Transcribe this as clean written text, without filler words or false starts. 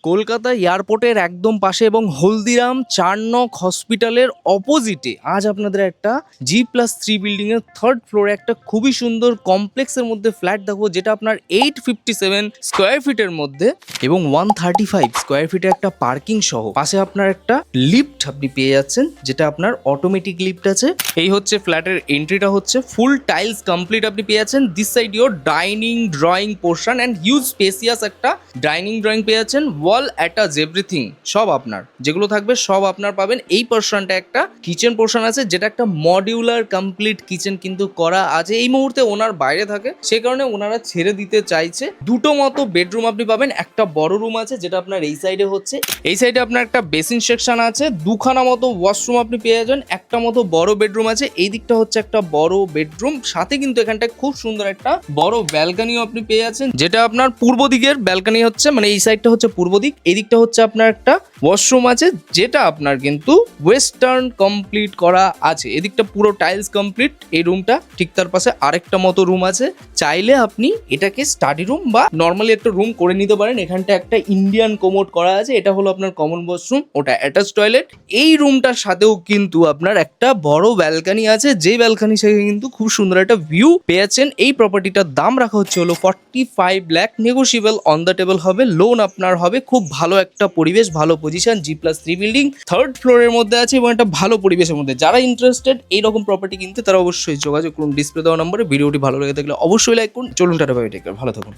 কলকাতা এয়ারপোর্টের একদম পাশে এবং হলদিরাম 4 নং হসপিটালের অপোজিটে আজ আপনাদের একটা G+3 বিল্ডিং এর 3rd ফ্লোরে একটা খুবই সুন্দর কমপ্লেক্সের মধ্যে ফ্ল্যাট দেখবো, যেটা আপনার 857 স্কোয়ার ফিটের মধ্যে এবং 135 স্কোয়ার ফিটে একটা পার্কিং সহ পাশে আপনার একটা লিফট আপনি পেয়ে যাচ্ছেন, যেটা আপনার অটোমেটিক লিফট আছে। এই হচ্ছে ফ্ল্যাটের এন্ট্রিটা, হচ্ছে ফুল টাইলস কমপ্লিট আপনি পেয়ে যাচ্ছেন। This side your dining drawing portion and huge spacious একটা ডাইনিং ড্রয়িং পেয়ে যাচ্ছেন। ওয়াল অ্যাটাচ এভরিথিং সব আপনার, যেগুলো থাকবে সব আপনার পাবেন। এই পোর্শনটা একটা কিচেন পোর্শন আছে, যেটা একটা মডিউলার কমপ্লিট কিচেন কিন্তু করা আছে। এই মুহূর্তে ওনার বাইরে থাকে, সে কারণে ওনারা ছেড়ে দিতে চাইছে। দুটো মতো বেডরুম আপনি পাবেন, একটা বড় রুম আছে যেটা আপনার এই সাইডে হচ্ছে। এই সাইডে আপনার একটা বেসিন সেকশন আছে, দুখানা মতো ওয়াশরুম আপনি পেয়ে যাবেন, একটা মতো বড় বেডরুম আছে। এই দিকটা হচ্ছে একটা বড় বেডরুম, সাথে কিন্তু এখানটায় খুব সুন্দর একটা বড় ব্যালকনিও আপনি পেয়ে যাচ্ছেন, যেটা আপনার পূর্ব দিকের ব্যালকনি হচ্ছে, মানে এই সাইডটা হচ্ছে পূর্ব দিক, এই দিকটা হচ্ছে আপনার একটা ওয়াশরুম আছে, যেটা আপনার কিন্তু ওয়েস্টার্ন কমপ্লিট করা আছে। এদিকটা পুরো টাইলস কমপ্লিট। এই রুমটা ঠিক তার পাশে আরেকটা মতো রুম আছে, চাইলে আপনি এটাকে স্টাডি রুম বা নর্মালি একটা রুম করে নিতে পারেন। এখানটা একটা ইন্ডিয়ান কোমোড করা আছে, এটা হলো আপনার কমন ওয়াশরুম, ওটা অ্যাটাচ টয়লেট। এই রুমটার সাথেও কিন্তু আপনার একটা বড় ব্যালকনি আছে, যে ব্যালকনি থেকে কিন্তু খুব সুন্দর একটা ভিউ পেয়েছেন। এই প্রপার্টিটার দাম রাখা হচ্ছে হলো 45 lakh, negotiable on the table হবে, লোন আপনার হবে। খুব ভালো একটা পরিবেশ, ভালো পজিশন, G+3 বিল্ডিং 3rd ফ্লোরের মধ্যে আছে এবং একটা ভালো পরিবেশের মধ্যে। যারা ইন্টারেস্টেড এইরকম প্রপার্টি কিনতে, তারা অবশ্যই যোগাযোগ করুন ডিসপ্লে দেওয়া নম্বরে। ভিডিওটি ভালো লেগে থাকলে অবশ্যই লাইক করুন। চলুন টাটা, বাই, টেক কেয়ার, ভালো থাকুন।